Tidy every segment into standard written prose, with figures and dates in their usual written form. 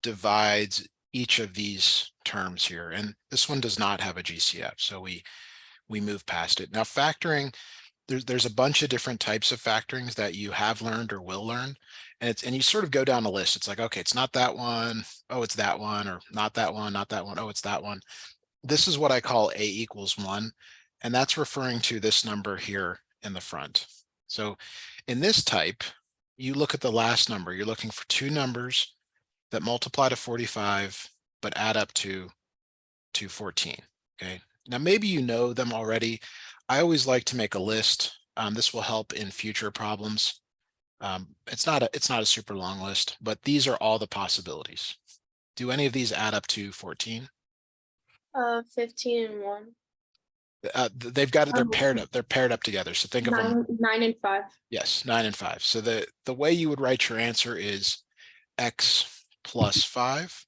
divides each of these terms here. And this one does not have a GCF, so we move past it. Now factoring, there's a bunch of different types of factorings that you have learned or will learn. And you sort of go down a list. It's like, okay, it's not that one. Oh, it's that one, or not that one, not that one. Oh, it's that one. This is what I call A equals 1. And that's referring to this number here in the front. So in this type, you look at the last number. You're looking for two numbers that multiply to 45, but add up to 14. Okay. Now, maybe you know them already. I always like to make a list. This will help in future problems. It's not a super long list, but these are all the possibilities. Do any of these add up to 14? 15 and 1. They've got it. They're paired up. They're paired up together. So think of them. 9 and 5. Yes, 9 and 5. So the way you would write your answer is x plus 5,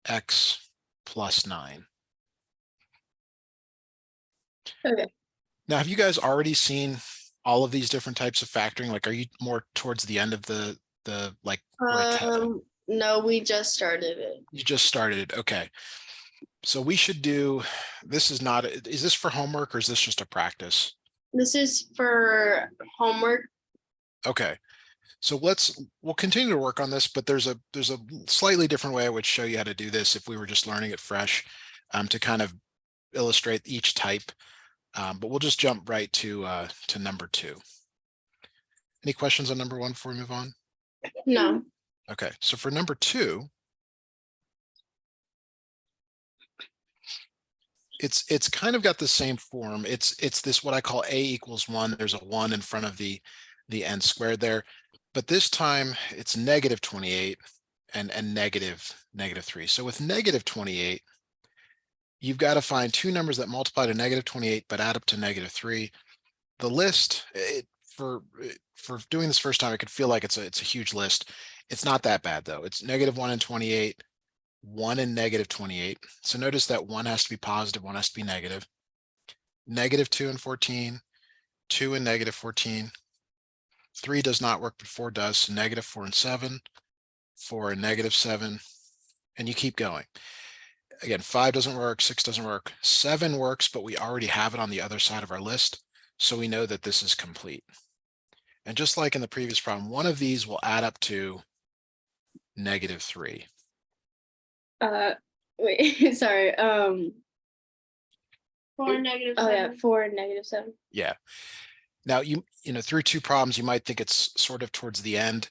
x plus 9. Okay. Now, have you guys already seen all of these different types of factoring? Like, are you more towards the end of the like? No, we just started it. You just started it. Okay. So we should do, this is not, is this for homework or is this just a practice? This is for homework. Okay. So we'll continue to work on this, but there's a slightly different way I would show you how to do this if we were just learning it fresh, to kind of illustrate each type. But we'll just jump right to number 2. Any questions on number 1 before we move on? No. Okay, so for number 2, it's kind of got the same form. It's this what I call A equals 1. There's a 1 in front of the n squared there, but this time it's negative 28 and negative 3. So with negative 28, you've got to find two numbers that multiply to negative 28 but add up to negative 3. The list, for doing this first time, it could feel like it's a huge list. It's not that bad though. It's negative 1 and 28, 1 and negative 28. So notice that 1 has to be positive, 1 has to be negative. Negative 2 and 14, 2 and negative 14. 3 does not work, but 4 does. So negative 4 and 7, 4 and negative 7, and you keep going. Again, 5 doesn't work, 6 doesn't work, 7 works, but we already have it on the other side of our list, so we know that this is complete. And just like in the previous problem, one of these will add up to negative 3. Wait, sorry. 4 and negative 7. Oh yeah, 4 and negative 7. Yeah. Now you know through 2 problems, you might think it's sort of towards the end.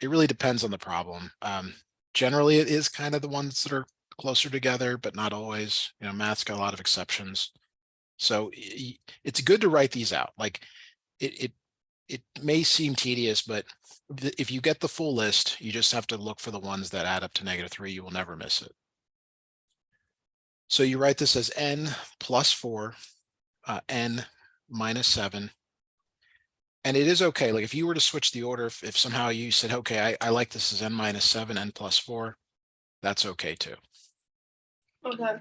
It really depends on the problem. Generally, it is kind of the ones that are closer together, but not always. You know, math's got a lot of exceptions. So it's good to write these out. Like it may seem tedious, but if you get the full list, you just have to look for the ones that add up to negative 3. You will never miss it. So you write this as n plus 4, n minus 7. And it is okay. Like if you were to switch the order, if somehow you said, okay, I like this as n minus 7, n plus 4, that's okay too. Okay.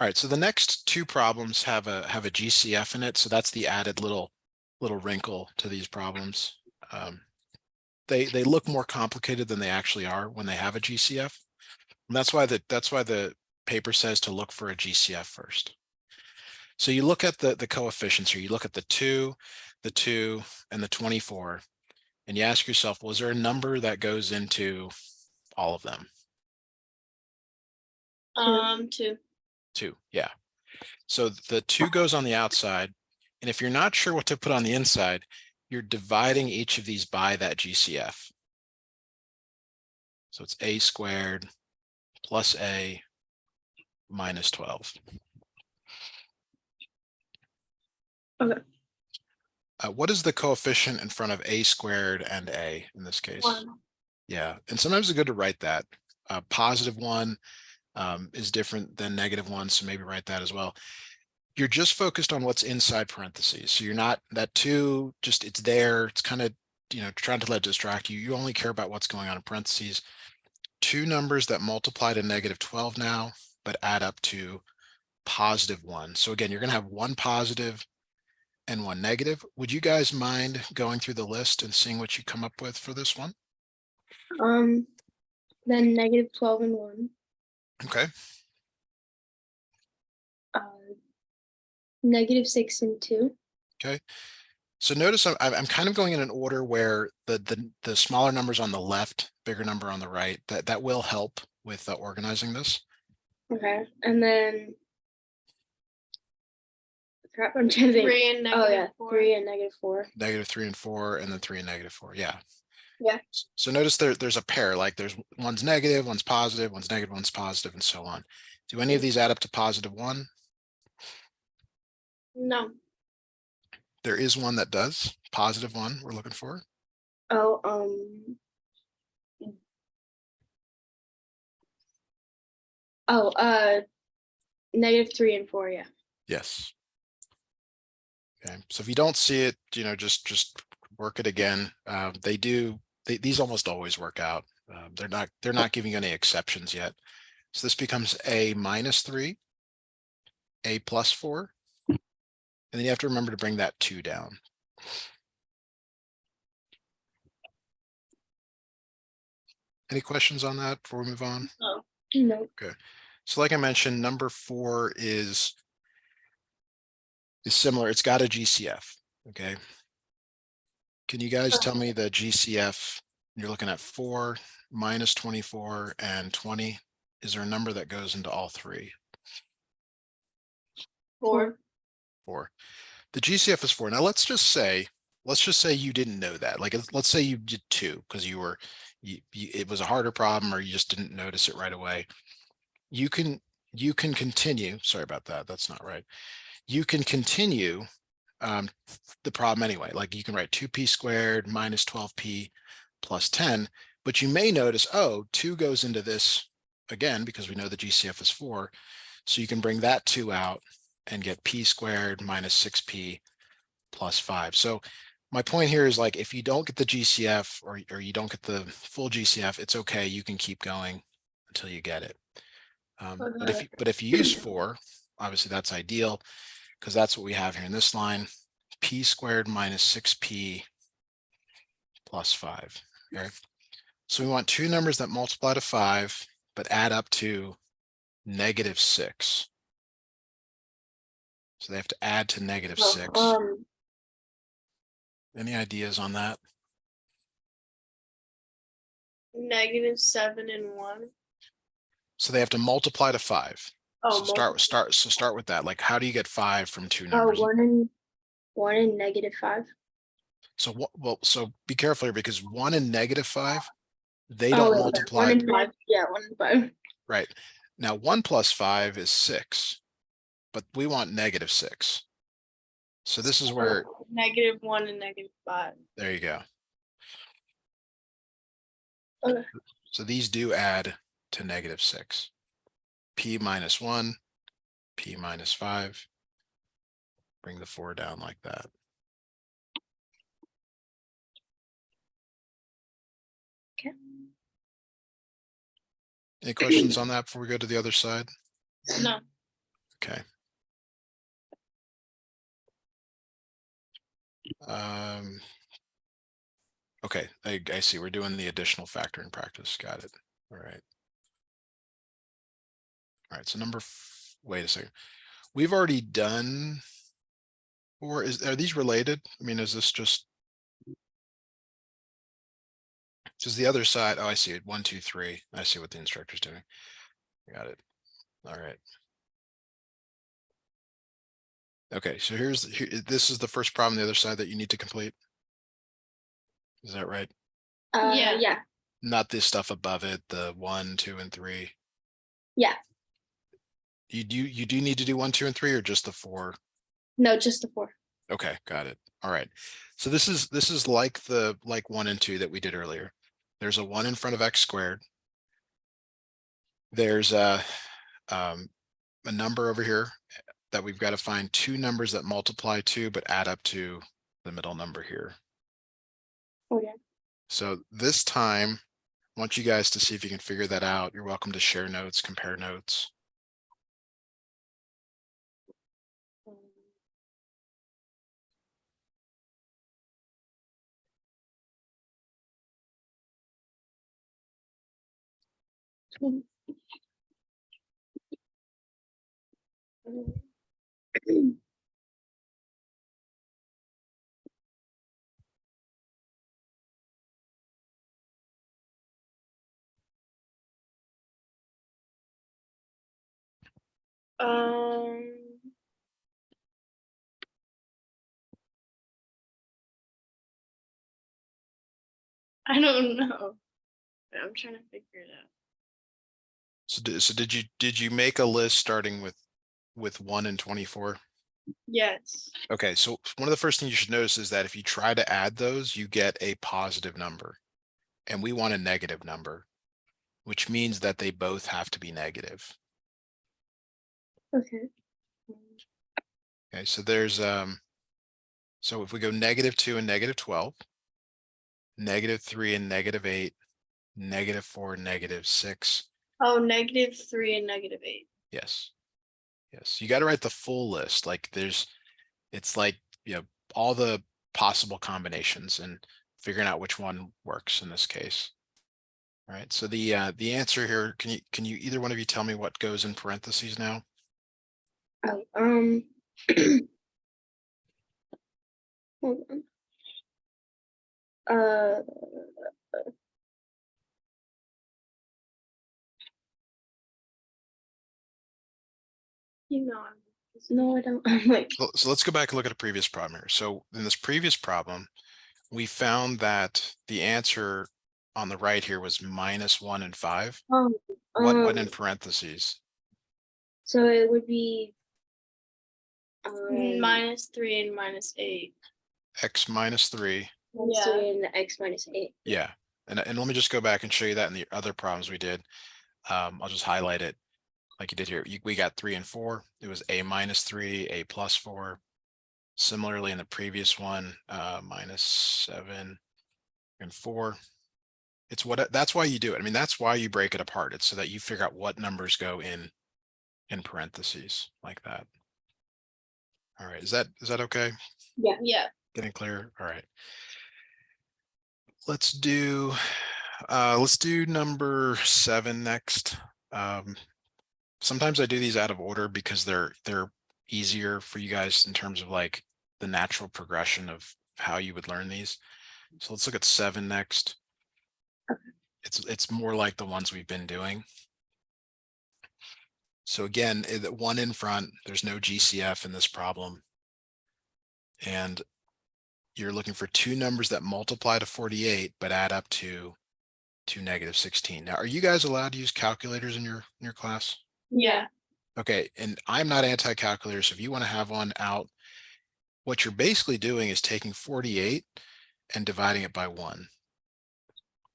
All right, so the next 2 problems have a GCF in it. So that's the added little wrinkle to these problems. They look more complicated than they actually are when they have a GCF. And that's why the paper says to look for a GCF first. So you look at the coefficients here. You look at the 2, and the 24, and you ask yourself, was there a number that goes into all of them? 2. 2, yeah. So the 2 goes on the outside, and if you're not sure what to put on the inside, you're dividing each of these by that GCF. So it's a squared plus a minus 12. Okay. What is the coefficient in front of a squared and a in this case? 1. Yeah, and sometimes it's good to write that. Positive 1 is different than negative 1, so maybe write that as well. You're just focused on what's inside parentheses. So you're not, that 2, just it's there. It's kind of, you know, trying to let it distract you. You only care about what's going on in parentheses. 2 numbers that multiply to negative 12 now, but add up to positive 1. So again, you're going to have 1 positive and 1 negative. Would you guys mind going through the list and seeing what you come up with for this one? Then negative 12 and 1. Okay. Negative 6 and 2. Okay. So notice I'm kind of going in an order where the smaller numbers on the left, bigger number on the right, that will help with organizing this. Okay. And then crap, I'm trying to think. 3 and negative Oh yeah, 4. 3 and negative 4. Negative 3 and 4, and then 3 and negative 4. Yeah. Yeah. So notice there's a pair, like there's one's negative, one's positive, one's negative, one's positive, and so on. Do any of these add up to positive 1? No. There is one that does. Positive 1 we're looking for. Oh, negative 3 and 4, yeah. Yes. Okay. So if you don't see it, just work it again. These almost always work out. They're not giving you any exceptions yet. So this becomes a minus 3, a plus 4, and then you have to remember to bring that 2 down. Any questions on that before we move on? No. Okay. So like I mentioned, number 4 is similar. It's got a GCF. Okay. Can you guys tell me the GCF? You're looking at 4, minus 24, and 20. Is there a number that goes into all three? 4. 4. The GCF is 4. Now let's just say you didn't know that. Like let's say you did 2 because it was a harder problem or you just didn't notice it right away. You can continue. Sorry about that. That's not right. You can continue the problem anyway. Like you can write 2p squared minus 12p plus 10, but you may notice, oh, 2 goes into this again because we know the GCF is 4. So you can bring that 2 out and get p squared minus 6p plus 5. So my point here is, like, if you don't get the GCF or you don't get the full GCF, it's okay. You can keep going until you get it. But if you use 4, obviously that's ideal because that's what we have here in this line, p squared minus 6p plus 5. Okay. So we want two numbers that multiply to 5, but add up to negative 6. So they have to add to negative 6. Any ideas on that? Negative 7 and 1. So they have to multiply to 5. Oh, So start with that. Like, how do you get 5 from two Oh, numbers? 1 and negative 5. So so be careful here because 1 and negative 5, they Oh, don't yeah, multiply. 1 and 5. Yeah, 1 and 5. Right. Now 1 plus 5 is 6, but we want negative 6. So this is where, Negative 1 and negative 5. there you go. Okay. So these do add to negative 6. P minus 1, P minus 5. Bring the 4 down like that. Okay. Any questions on that before we go to the other side? No. Okay. Okay, I see. We're doing the additional factoring practice. Got it. All right. All right. So wait a second. We've already done, or are these related? I mean, is this just the other side? Oh, I see it. 1, 2, 3. I see what the instructor's doing. Got it. All right. Okay, so this is the first problem on the other side that you need to complete. Is that right? Yeah. Not this stuff above it, the 1, 2, and 3. Yeah. You do need to do 1, 2, and 3, or just the 4? No, just the 4. Okay, got it. All right. So this is like 1 and 2 that we did earlier. There's a 1 in front of x squared. There's a number over here that we've got to find two numbers that multiply to but add up to the middle number here. Okay. So this time, I want you guys to see if you can figure that out. You're welcome to share notes, compare notes. Um. I don't know. I'm trying to figure it out. So did you make a list starting with 1 and 24? Yes. Okay, so one of the first things you should notice is that if you try to add those, you get a positive number. And we want a negative number, which means that they both have to be negative. Okay. Okay, so there's so if we go -2 and -12, -3 and -8, -4 and -6. Oh, -3 and -8. Yes. Yes, you got to write the full list. Like it's like, all the possible combinations and figuring out which one works in this case. All right, so the answer here, can you either one of you tell me what goes in parentheses now? Oh, hold on. You know. No, I don't. I'm like, So let's go back and look at a previous problem here. So in this previous problem, we found that the answer on the right here was -1 and 5. oh, What went in parentheses? so it would be -3 and -8. X -3. -3 and the x -8. Yeah. And let me just go back and show you that in the other problems we did. I'll just highlight it like you did here. We got 3 and 4. It was a -3, a +4. Similarly, in the previous one, -7 and 4. That's why you do it. I mean, that's why you break it apart. It's so that you figure out what numbers go in parentheses like that. All right. Is that okay? Yeah. Getting clear? All right. Let's do number 7 next. Sometimes I do these out of order because they're easier for you guys in terms of like the natural progression of how you would learn these. So let's look at 7 next. It's more like the ones we've been doing. So again, the 1 in front, there's no GCF in this problem. And you're looking for two numbers that multiply to 48, but add up to -16. Now, are you guys allowed to use calculators in your class? Yeah. Okay, and I'm not anti-calculator, so if you want to have one out, what you're basically doing is taking 48 and dividing it by 1.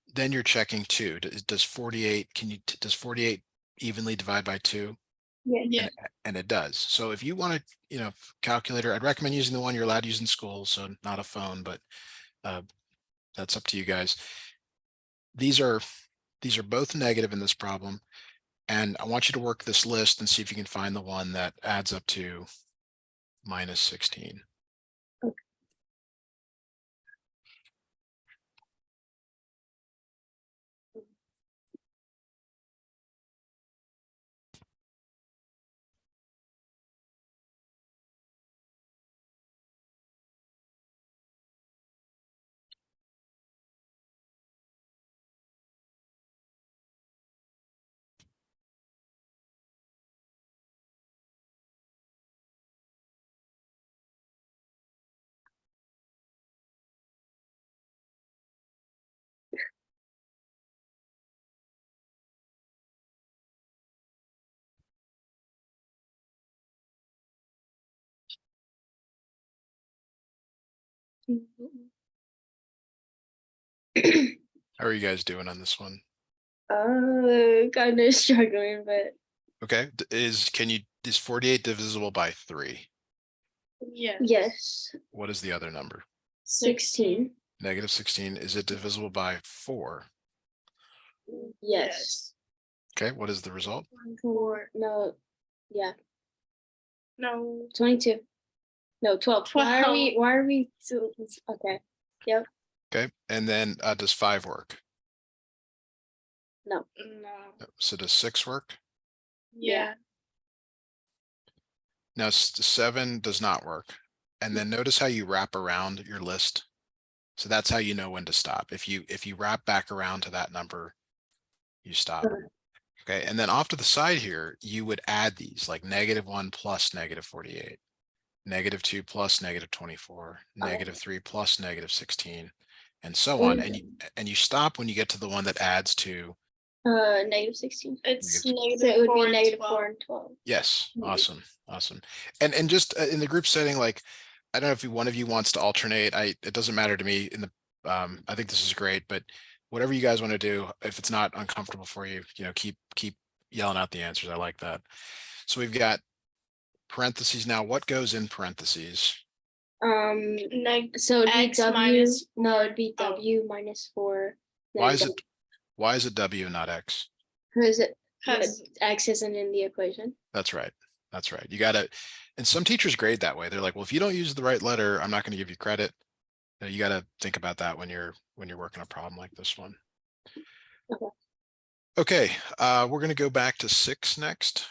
Then you're checking 2. Does 48 does 48 evenly divide by 2? Yeah. And it does. So if you want to, calculator, I'd recommend using the one you're allowed to use in school, so not a phone, but that's up to you guys. These are both negative in this problem. And I want you to work this list and see if you can find the one that adds up to -16. Okay. How are you guys doing on this one? Kind of struggling, but Okay, is 48 divisible by 3? Yeah. yes, What is the other number? 16. -16. Is it divisible by 4? Yes. Okay, what is the result? 4. No, yeah, No. 22. No, 12. Why are we so okay? Yep. Okay, and then does 5 work? No. No. So does 6 work? Yeah. Now 7 does not work. And then notice how you wrap around your list. So that's how you know when to stop. If you wrap back around to that number, you stop. Okay. Okay, and then off to the side here, you would add these like -1 plus -48, -2 plus -24, -3 plus -16, and so on. And you stop when you get to the one that adds to. -16. It's Negative- negative So it would 4 be and negative 12. 4 and 12. Yes, Mhm. awesome. And just in the group setting, like, I don't know if one of you wants to alternate. It doesn't matter to me in the, I think this is great, but whatever you guys want to do, if it's not uncomfortable for you, keep yelling out the answers. I like that. So we've got parentheses now. What goes in parentheses? So it'd be X W. minus No, it'd be Oh. W minus 4. Why is it W, not X? Because Because X isn't in the equation. That's right. You gotta, and some teachers grade that way. They're like, well, if you don't use the right letter, I'm not going to give you credit. You got to think about that when you're working a problem like this one. Okay. Okay, we're going to go back to 6 next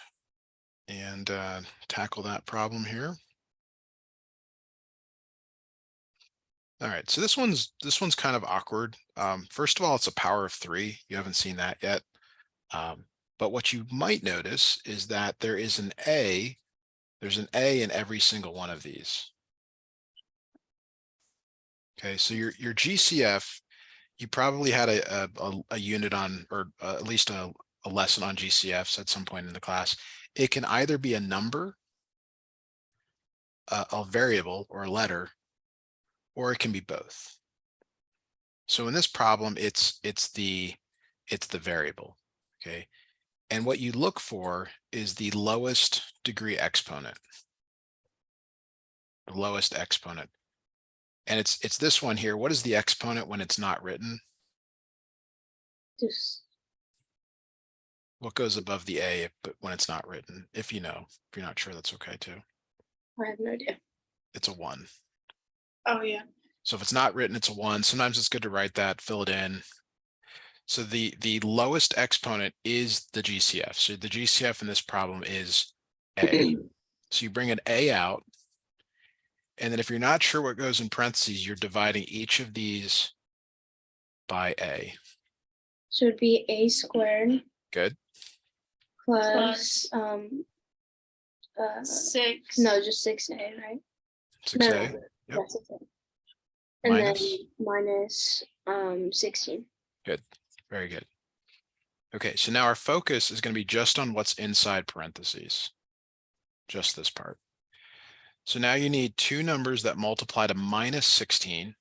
and tackle that problem here. All right, so this one's kind of awkward. First of all, it's a power of 3. You haven't seen that yet. But what you might notice is that there's an A in every single one of these. Okay, so your GCF, you probably had a unit on, or at least a lesson on GCFs at some point in the class. It can either be a number, a variable, or a letter, or it can be both. So in this problem, it's the variable. Okay, and what you look for is the lowest degree exponent, the lowest exponent. And it's this one here. What is the exponent when it's not written? Just What goes above the A but when it's not written? If you're not sure, that's okay too. I have no idea. It's a 1. oh yeah. So if it's not written, it's a 1. Sometimes it's good to write that, fill it in. So the lowest exponent is the GCF. So the GCF in this problem is A. So you bring an A out. And then if you're not sure what goes in parentheses, you're dividing each of these by A. So it'd be A squared Good. plus 6. no, just 6A, right? 6A. No, Yep. yeah, 6A. And Minus? then minus 16. Very good. Okay, so now our focus is going to be just on what's inside parentheses. Just this part. So now you need 2 numbers that multiply to -16,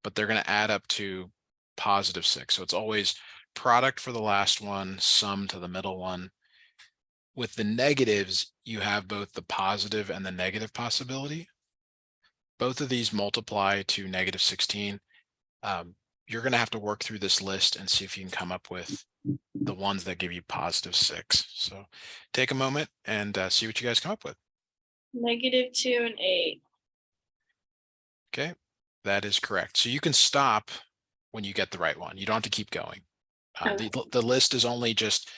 but they're going to add up to +6. So it's always product for the last one, sum to the middle one. With the negatives, you have both the positive and the negative possibility. Both of these multiply to -16. You're going to have to work through this list and see if you can come up with the ones that give you +6. So take a moment and see what you guys come up with. -2 and 8. Okay, that is correct. So you can stop when you get the right one. You don't have to keep going. The list is only just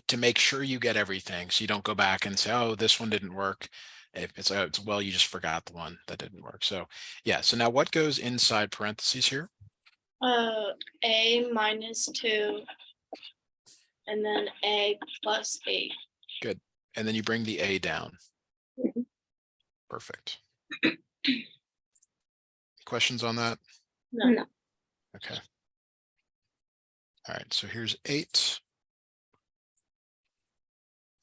to make sure you get everything. So you don't go back and say, oh, this one didn't work. If it's well, you just forgot the one that didn't work. So yeah, so now what goes inside parentheses here? A minus 2 and then A plus 8. Good. And then you bring the A down. Mhm. Perfect. Questions on that? No. Okay. All right, so here's 8.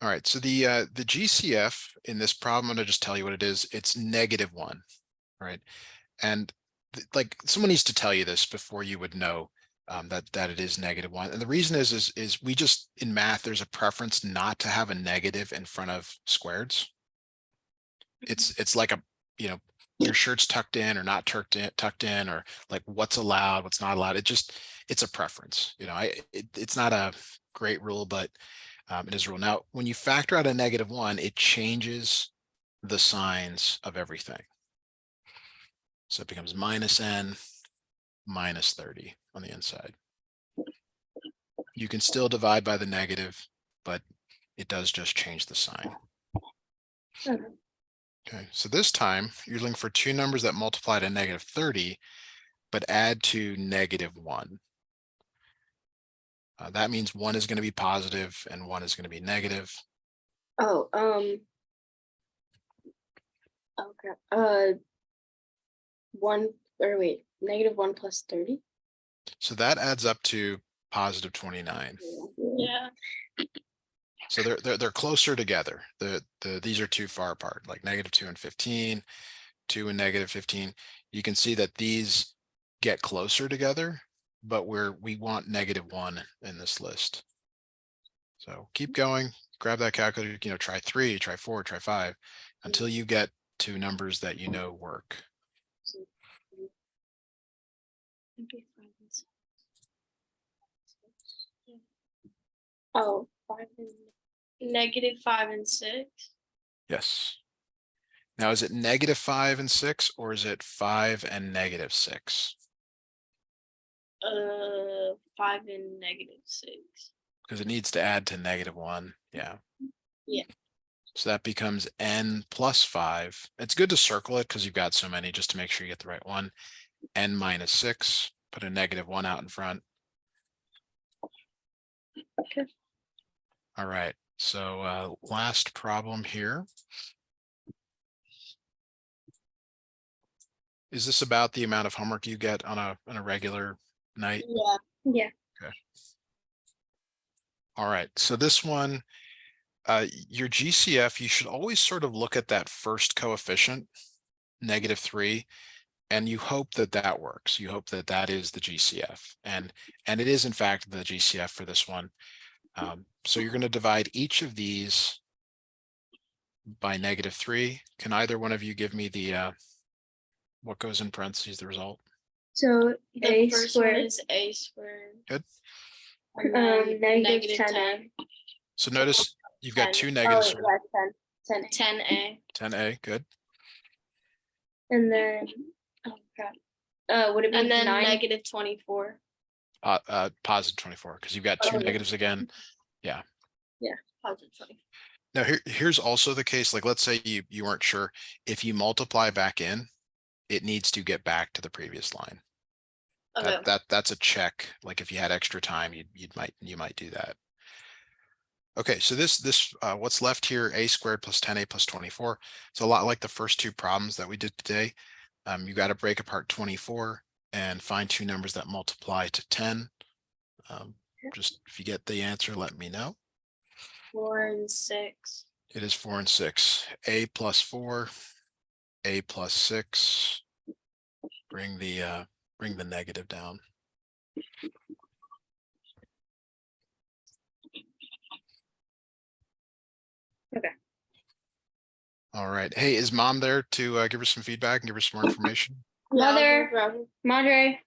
All right, so the GCF in this problem, I'm gonna just tell you what it is. It's -1, right? And like someone needs to tell you this before you would know that it is -1. And the reason is we just, in math, there's a preference not to have a negative in front of squareds. It's like your shirt's tucked in or not tucked in, or like what's allowed, what's not allowed. It's a preference. It's not a great rule, but it is a rule. Now, when you factor out a -1, it changes the signs of everything. So it becomes -n, -30 on the inside. You can still divide by the negative, but it does just change the sign. Okay. Okay, so this time you're looking for two numbers that multiply to negative 30, but add to negative 1. That means one is going to be positive and one is going to be negative. Oh, okay. Negative 1 plus 30. So that adds up to positive 29. Yeah. So they're closer together. These are too far apart, like negative 2 and 15, 2 and negative 15. You can see that these get closer together, but we want negative 1 in this list. So keep going, grab that calculator, try 3, try 4, try 5, until you get to numbers that you know work. Oh, 5 and Negative 5 and 6. Yes. Now, is it negative 5 and 6, or is it 5 and negative 6? 5 and negative 6. Because it needs to add to negative 1. Yeah. Yeah. So that becomes n plus 5. It's good to circle it because you've got so many, just to make sure you get the right one. N minus 6. Put a negative 1 out in front. Okay. All right. So last problem here. Is this about the amount of homework you get on a regular night? Yeah. Yeah. Okay. All right. So this one, your GCF, you should always sort of look at that first coefficient, negative 3, and you hope that that works. You hope that that is the GCF, and it is in fact the GCF for this one. So you're going to divide each of these by negative 3. Can either one of you give me the what goes in parentheses, the result? So The a first squared. one is a squared. Good. And then Negative negative 10. So notice you've got 10. two Oh, negatives. yeah, 10. 10a. 10a, good. And then, oh crap. Would it be And then 9? negative 24. Positive 24, because you've got two Okay. negatives again. Positive 24. Now here's also the case, like let's say you weren't sure. If you multiply back in, it needs to get back to the previous line. Okay. That's a check. Like if you had extra time, you might do that. Okay, so this what's left here, a squared plus 10a plus 24. It's a lot like the first two problems that we did today. You got to break apart 24 and find two numbers that multiply to 10. Just if you get the answer, let me know. 4 and 6. It is 4 and 6. A plus 4, a plus 6. Bring the negative down. Okay. All right. Hey, is mom there to give her some feedback and give her some more information? Mother, Madre.